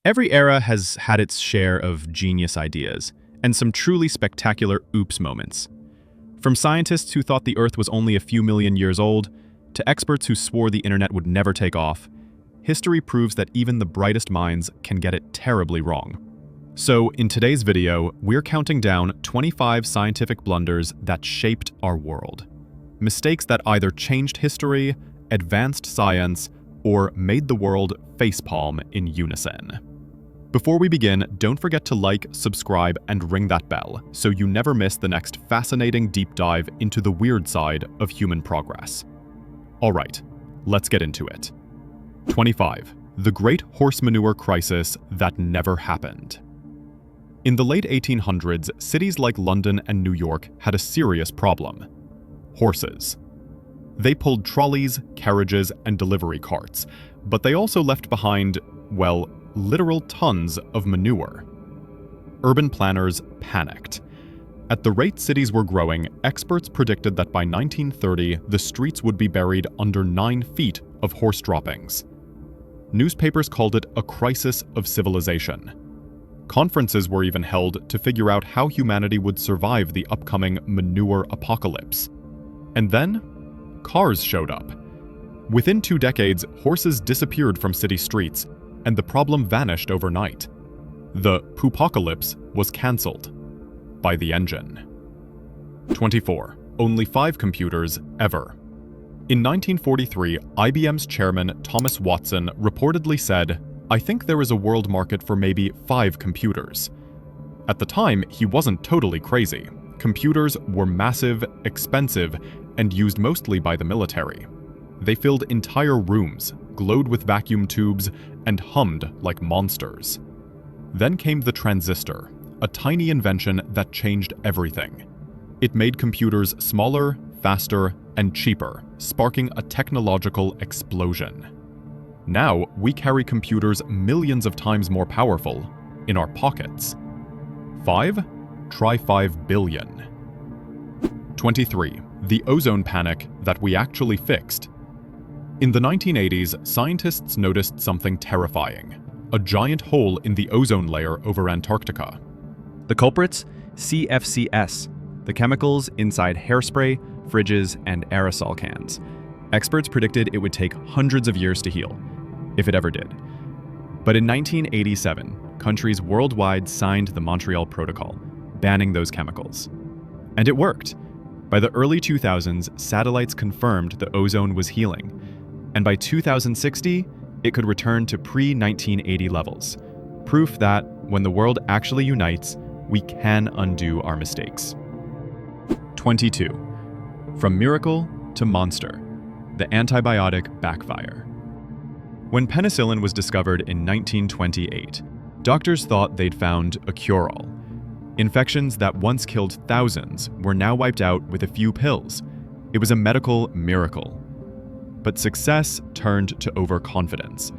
Every era has had its share of genius ideas, and some truly spectacular oops moments. From scientists who thought the Earth was only a few million years old, to experts who swore the internet would never take off, history proves that even the brightest minds can get it terribly wrong. So, in today's video, we're counting down 25 scientific blunders that shaped our world. Mistakes that either changed history, advanced science, or made the world facepalm in unison. Before we begin, don't forget to like, subscribe, and ring that bell so you never miss the next fascinating deep dive into the weird side of human progress. Alright, let's get into it. 25. The Great Horse Manure Crisis That Never Happened. In the late 1800s, cities like London and New York had a serious problem: horses. They pulled trolleys, carriages, and delivery carts, but they also left behind, well, literal tons of manure. Urban planners panicked. At the rate cities were growing, experts predicted that by 1930, the streets would be buried under 9 feet of horse droppings. Newspapers called it a crisis of civilization. Conferences were even held to figure out how humanity would survive the upcoming manure apocalypse. And then, cars showed up. Within 2 decades, horses disappeared from city streets, and the problem vanished overnight. The poopocalypse was cancelled by the engine. 24. Only 5 computers ever. In 1943, IBM's chairman Thomas Watson reportedly said, "I think there is a world market for maybe 5 computers." At the time, he wasn't totally crazy. Computers were massive, expensive, and used mostly by the military. They filled entire rooms, glowed with vacuum tubes, and hummed like monsters. Then came the transistor, a tiny invention that changed everything. It made computers smaller, faster, and cheaper, sparking a technological explosion. Now, we carry computers millions of times more powerful in our pockets. 5? Try 5 billion. 23. The ozone panic that we actually fixed. In the 1980s, scientists noticed something terrifying: a giant hole in the ozone layer over Antarctica. The culprits? CFCs, the chemicals inside hairspray, fridges, and aerosol cans. Experts predicted it would take hundreds of years to heal, if it ever did. But in 1987, countries worldwide signed the Montreal Protocol, banning those chemicals. And it worked. By the early 2000s, satellites confirmed the ozone was healing. And by 2060, it could return to pre-1980 levels. Proof that, when the world actually unites, we can undo our mistakes. 22. From miracle to monster, the antibiotic backfire. When penicillin was discovered in 1928, doctors thought they'd found a cure-all. Infections that once killed thousands were now wiped out with a few pills. It was a medical miracle. But success turned to overconfidence.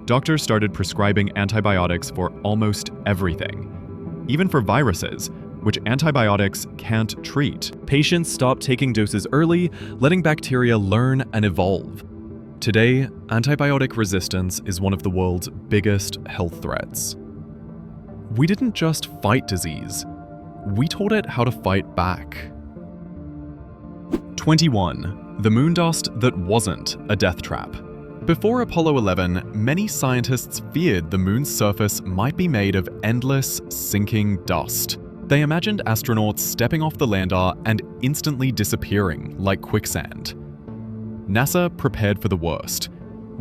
Doctors started prescribing antibiotics for almost everything, even for viruses, which antibiotics can't treat. Patients stopped taking doses early, letting bacteria learn and evolve. Today, antibiotic resistance is one of the world's biggest health threats. We didn't just fight disease, we taught it how to fight back. 21. The moon dust that wasn't a death trap. Before Apollo 11, many scientists feared the moon's surface might be made of endless, sinking dust. They imagined astronauts stepping off the lander and instantly disappearing like quicksand. NASA prepared for the worst: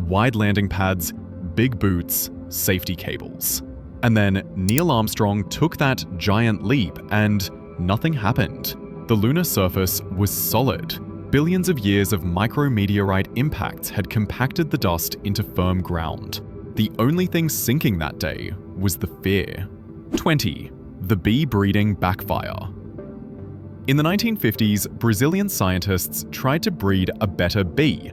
wide landing pads, big boots, safety cables. And then Neil Armstrong took that giant leap and nothing happened. The lunar surface was solid. Billions of years of micrometeorite impacts had compacted the dust into firm ground. The only thing sinking that day was the fear. 20. The bee breeding backfire. In the 1950s, Brazilian scientists tried to breed a better bee,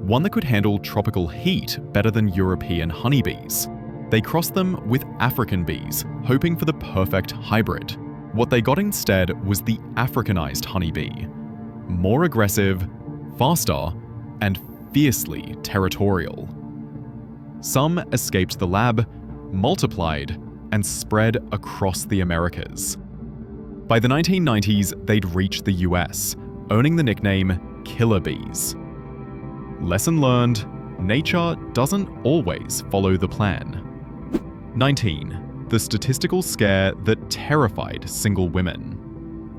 one that could handle tropical heat better than European honeybees. They crossed them with African bees, hoping for the perfect hybrid. What they got instead was the Africanized honeybee. More aggressive, faster, and fiercely territorial. Some escaped the lab, multiplied, and spread across the Americas. By the 1990s, they'd reached the US, owning the nickname killer bees. Lesson learned: nature doesn't always follow the plan. 19. The statistical scare that terrified single women.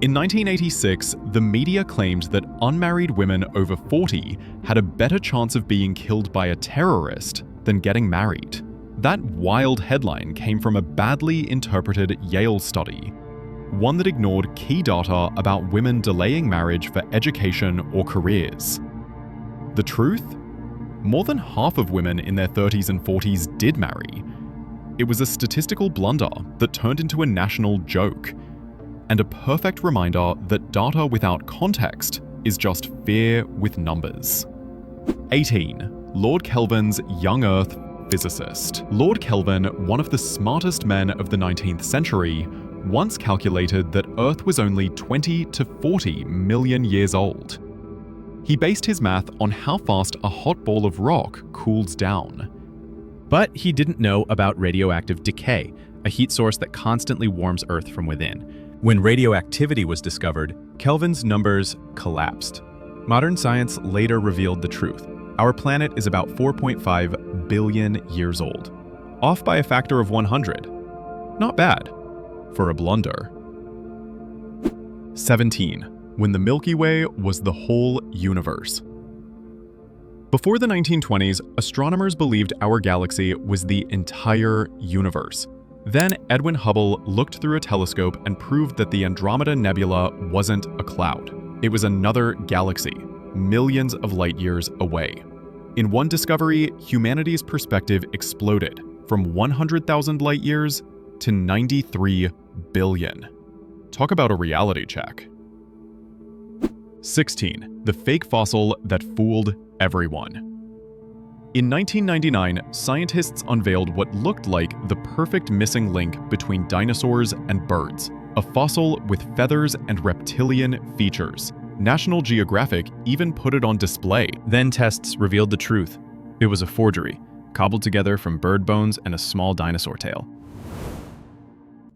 In 1986, the media claimed that unmarried women over 40 had a better chance of being killed by a terrorist than getting married. That wild headline came from a badly interpreted Yale study, one that ignored key data about women delaying marriage for education or careers. The truth? More than half of women in their 30s and 40s did marry. It was a statistical blunder that turned into a national joke, and a perfect reminder that data without context is just fear with numbers. 18. Lord Kelvin's young Earth physicist. Lord Kelvin, one of the smartest men of the 19th century, once calculated that Earth was only 20 to 40 million years old. He based his math on how fast a hot ball of rock cools down. But he didn't know about radioactive decay, a heat source that constantly warms Earth from within. When radioactivity was discovered, Kelvin's numbers collapsed. Modern science later revealed the truth. Our planet is about 4.5 billion years old, off by a factor of 100. Not bad for a blunder. 17. When the Milky Way was the whole universe. Before the 1920s, astronomers believed our galaxy was the entire universe. Then Edwin Hubble looked through a telescope and proved that the Andromeda Nebula wasn't a cloud. It was another galaxy, millions of light years away. In one discovery, humanity's perspective exploded from 100,000 light years to 93 billion. Talk about a reality check. 16. The fake fossil that fooled everyone. In 1999, scientists unveiled what looked like the perfect missing link between dinosaurs and birds, a fossil with feathers and reptilian features. National Geographic even put it on display. Then tests revealed the truth. It was a forgery, cobbled together from bird bones and a small dinosaur tail.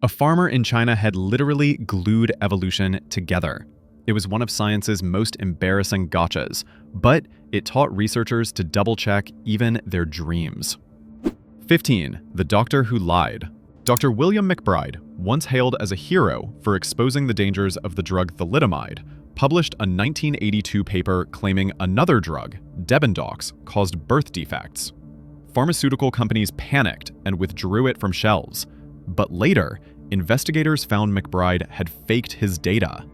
A farmer in China had literally glued evolution together. It was one of science's most embarrassing gotchas, but it taught researchers to double-check even their dreams. 15. The Doctor Who Lied. Dr. William McBride, once hailed as a hero for exposing the dangers of the drug thalidomide, published a 1982 paper claiming another drug, Debendox, caused birth defects. Pharmaceutical companies panicked and withdrew it from shelves, but later, investigators found McBride had faked his data.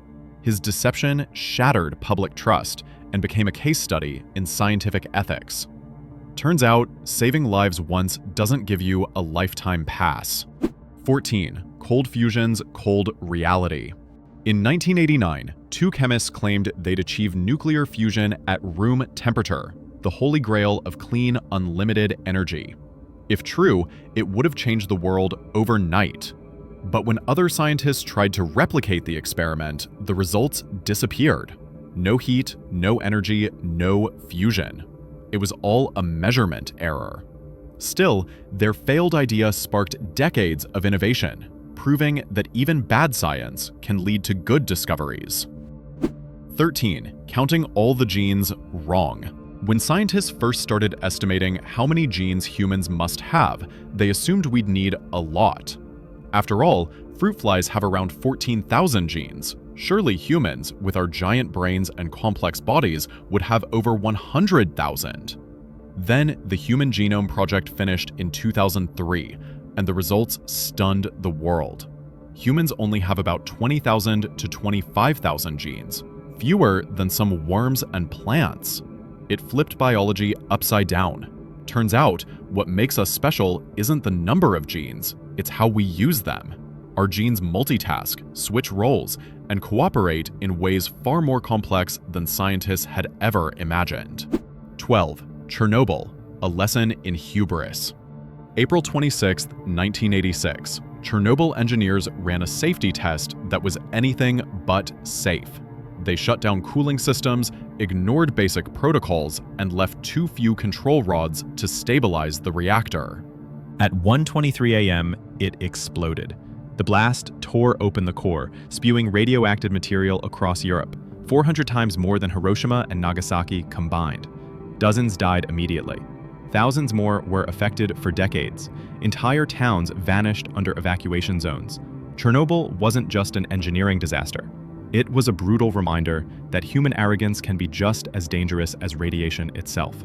His deception shattered public trust and became a case study in scientific ethics. Turns out, saving lives once doesn't give you a lifetime pass. 14. Cold fusion's cold reality. In 1989, two chemists claimed they'd achieve nuclear fusion at room temperature, the holy grail of clean, unlimited energy. If true, it would have changed the world overnight. But when other scientists tried to replicate the experiment, the results disappeared. No heat, no energy, no fusion. It was all a measurement error. Still, their failed idea sparked decades of innovation, proving that even bad science can lead to good discoveries. 13. Counting all the genes wrong. When scientists first started estimating how many genes humans must have, they assumed we'd need a lot. After all, fruit flies have around 14,000 genes. Surely humans, with our giant brains and complex bodies, would have over 100,000. Then the Human Genome Project finished in 2003, and the results stunned the world. Humans only have about 20,000 to 25,000 genes, fewer than some worms and plants. It flipped biology upside down. Turns out, what makes us special isn't the number of genes, it's how we use them. Our genes multitask, switch roles, and cooperate in ways far more complex than scientists had ever imagined. 12. Chernobyl, a lesson in hubris. April 26, 1986, Chernobyl engineers ran a safety test that was anything but safe. They shut down cooling systems, ignored basic protocols, and left too few control rods to stabilize the reactor. At 1:23 a.m., it exploded. The blast tore open the core, spewing radioactive material across Europe, 400 times more than Hiroshima and Nagasaki combined. Dozens died immediately. Thousands more were affected for decades. Entire towns vanished under evacuation zones. Chernobyl wasn't just an engineering disaster. It was a brutal reminder that human arrogance can be just as dangerous as radiation itself.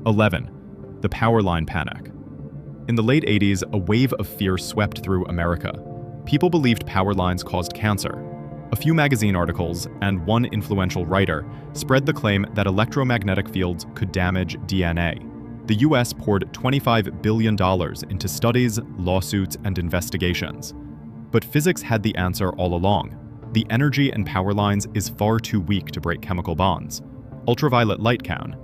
11. The power line panic. In the late 80s, a wave of fear swept through America. People believed power lines caused cancer. A few magazine articles and one influential writer spread the claim that electromagnetic fields could damage DNA. The US poured $25 billion into studies, lawsuits, and investigations. But physics had the answer all along. The energy in power lines is far too weak to break chemical bonds. Ultraviolet light can,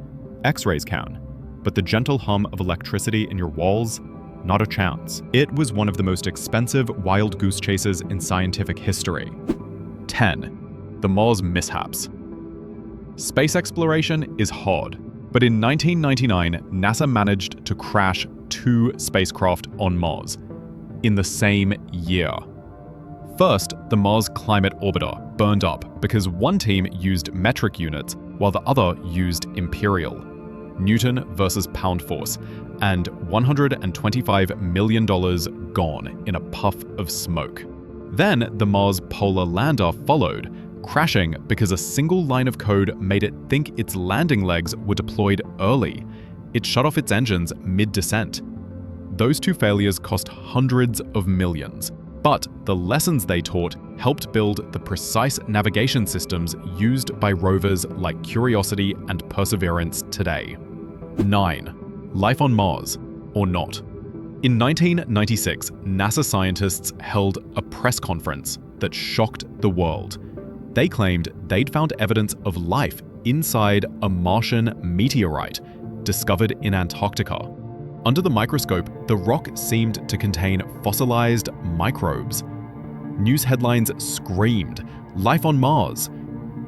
X-rays can, but the gentle hum of electricity in your walls? Not a chance. It was one of the most expensive wild goose chases in scientific history. 10. The Mars mishaps. Space exploration is hard, but in 1999, NASA managed to crash 2 spacecraft on Mars in the same year. First, the Mars Climate Orbiter burned up because one team used metric units while the other used imperial. Newton versus pound force, and $125 million gone in a puff of smoke. Then the Mars Polar Lander followed, crashing because a single line of code made it think its landing legs were deployed early. It shut off its engines mid-descent. Those 2 failures cost hundreds of millions, but the lessons they taught helped build the precise navigation systems used by rovers like Curiosity and Perseverance today. 9. Life on Mars, or not. In 1996, NASA scientists held a press conference that shocked the world. They claimed they'd found evidence of life inside a Martian meteorite discovered in Antarctica. Under the microscope, the rock seemed to contain fossilized microbes. News headlines screamed, "Life on Mars."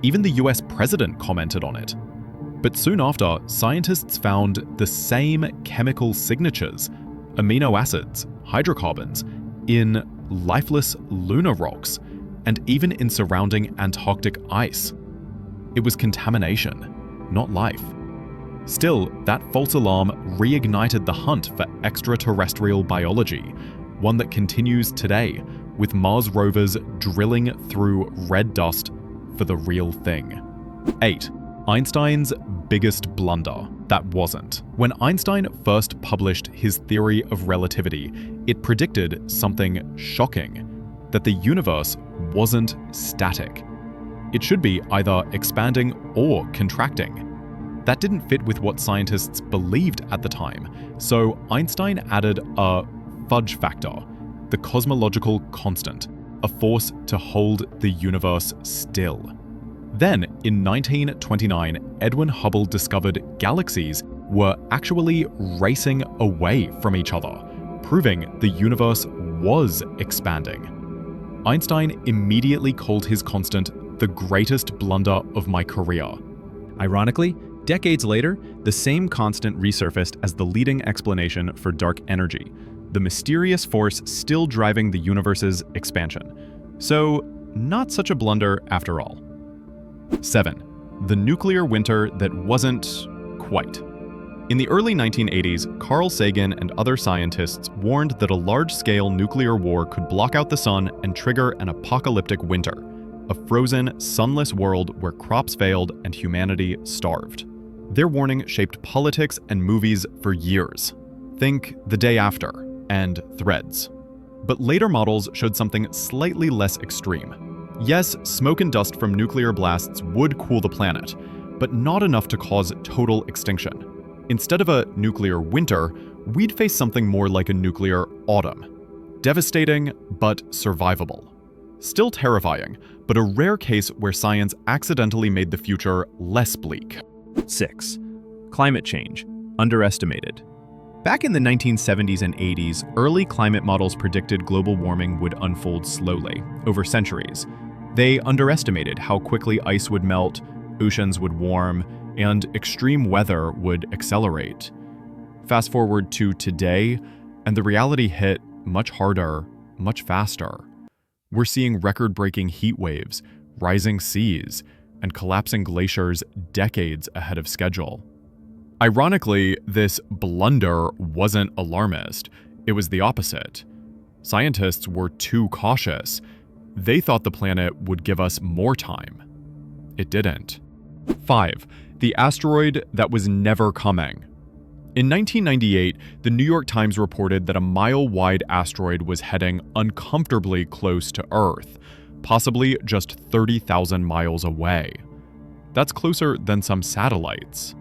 Even the US president commented on it. But soon after, scientists found the same chemical signatures, amino acids, hydrocarbons, in lifeless lunar rocks, and even in surrounding Antarctic ice. It was contamination, not life. Still, that false alarm reignited the hunt for extraterrestrial biology, one that continues today, with Mars rovers drilling through red dust for the real thing. 8. Einstein's biggest blunder that wasn't. When Einstein first published his theory of relativity, it predicted something shocking, that the universe wasn't static. It should be either expanding or contracting. That didn't fit with what scientists believed at the time, so Einstein added a fudge factor, the cosmological constant, a force to hold the universe still. Then, in 1929, Edwin Hubble discovered galaxies were actually racing away from each other, proving the universe was expanding. Einstein immediately called his constant the greatest blunder of my career. Ironically, decades later, the same constant resurfaced as the leading explanation for dark energy, the mysterious force still driving the universe's expansion. So, not such a blunder after all. 7. The nuclear winter that wasn't quite. In the early 1980s, Carl Sagan and other scientists warned that a large-scale nuclear war could block out the sun and trigger an apocalyptic winter, a frozen, sunless world where crops failed and humanity starved. Their warning shaped politics and movies for years. Think The Day After and Threads. But later models showed something slightly less extreme. Yes, smoke and dust from nuclear blasts would cool the planet, but not enough to cause total extinction. Instead of a nuclear winter, we'd face something more like a nuclear autumn. Devastating, but survivable. Still terrifying, but a rare case where science accidentally made the future less bleak. 6. Climate change, underestimated. Back in the 1970s and 80s, early climate models predicted global warming would unfold slowly, over centuries. They underestimated how quickly ice would melt, oceans would warm, and extreme weather would accelerate. Fast forward to today, and the reality hit much harder, much faster. We're seeing record-breaking heat waves, rising seas, and collapsing glaciers decades ahead of schedule. Ironically, this blunder wasn't alarmist. It was the opposite. Scientists were too cautious. They thought the planet would give us more time. It didn't. 5. The asteroid that was never coming. In 1998, the New York Times reported that a mile-wide asteroid was heading uncomfortably close to Earth, possibly just 30,000 miles away. That's closer than some satellites.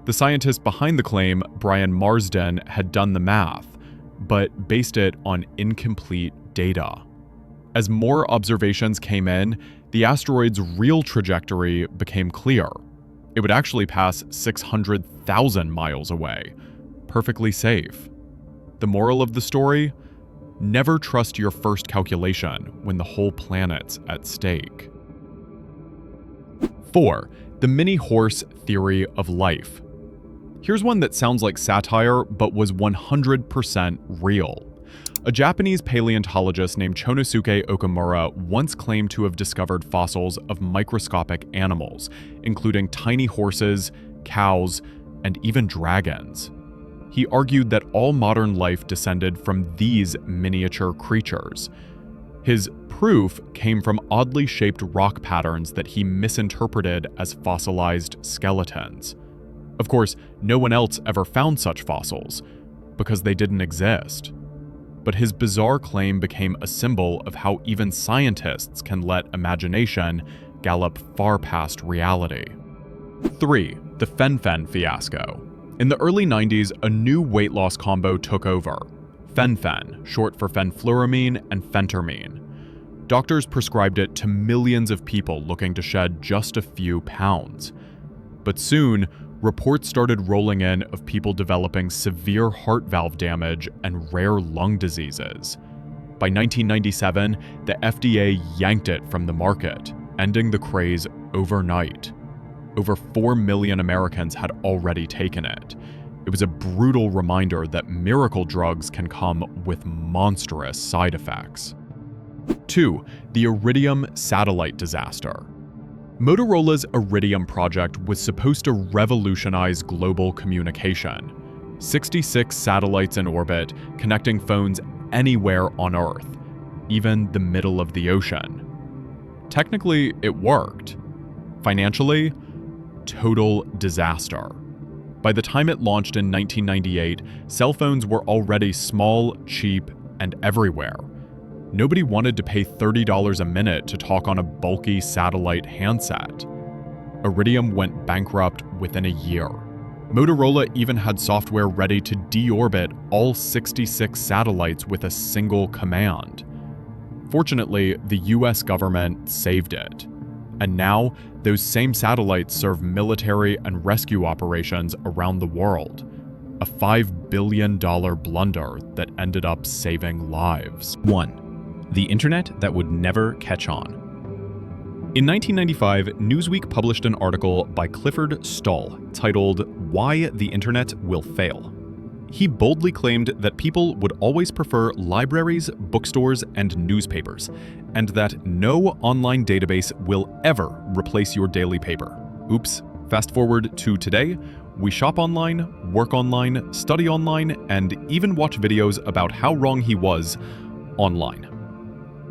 The scientist behind the claim, Brian Marsden, had done the math, but based it on incomplete data. As more observations came in, the asteroid's real trajectory became clear. It would actually pass 600,000 miles away, perfectly safe. The moral of the story? Never trust your first calculation when the whole planet's at stake. 4. The mini-horse theory of life. Here's one that sounds like satire, but was 100% real. A Japanese paleontologist named Chonosuke Okamura once claimed to have discovered fossils of microscopic animals, including tiny horses, cows, and even dragons. He argued that all modern life descended from these miniature creatures. His proof came from oddly shaped rock patterns that he misinterpreted as fossilized skeletons. Of course, no one else ever found such fossils, because they didn't exist. But his bizarre claim became a symbol of how even scientists can let imagination gallop far past reality. 3. The fen-phen fiasco. In the early 90s, a new weight loss combo took over. Fen-phen, short for fenfluramine and phentermine. Doctors prescribed it to millions of people looking to shed just a few pounds. But soon, reports started rolling in of people developing severe heart valve damage and rare lung diseases. By 1997, the FDA yanked it from the market, ending the craze overnight. Over 4 million Americans had already taken it. It was a brutal reminder that miracle drugs can come with monstrous side effects. 2. The Iridium satellite disaster. Motorola's Iridium project was supposed to revolutionize global communication. 66 satellites in orbit, connecting phones anywhere on Earth, even the middle of the ocean. Technically, it worked. Financially, total disaster. By the time it launched in 1998, cell phones were already small, cheap, and everywhere. Nobody wanted to pay $30 a minute to talk on a bulky satellite handset. Iridium went bankrupt within a year. Motorola even had software ready to deorbit all 66 satellites with a single command. Fortunately, the US government saved it. And now, those same satellites serve military and rescue operations around the world. A $5 billion blunder that ended up saving lives. 1. The internet that would never catch on. In 1995, Newsweek published an article by Clifford Stahl titled "Why the Internet Will Fail." He boldly claimed that people would always prefer libraries, bookstores, and newspapers, and that no online database will ever replace your daily paper. Oops. Fast forward to today, we shop online, work online, study online, and even watch videos about how wrong he was online.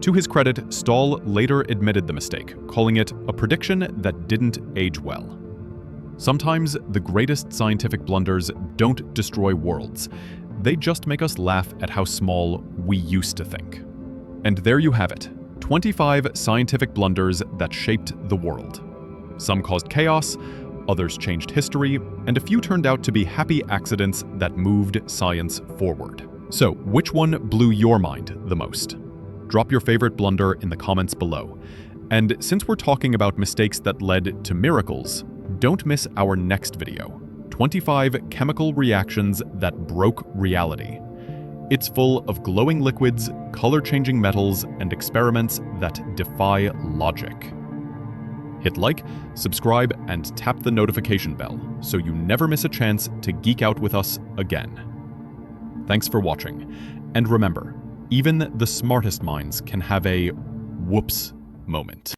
To his credit, Stahl later admitted the mistake, calling it a prediction that didn't age well. Sometimes the greatest scientific blunders don't destroy worlds. They just make us laugh at how small we used to think. And there you have it, 25 scientific blunders that shaped the world. Some caused chaos, others changed history, and a few turned out to be happy accidents that moved science forward. So, which one blew your mind the most? Drop your favorite blunder in the comments below. And since we're talking about mistakes that led to miracles, don't miss our next video, 25 chemical reactions that broke reality. It's full of glowing liquids, color-changing metals, and experiments that defy logic. Hit like, subscribe, and tap the notification bell so you never miss a chance to geek out with us again. Thanks for watching. And remember, even the smartest minds can have a whoops moment.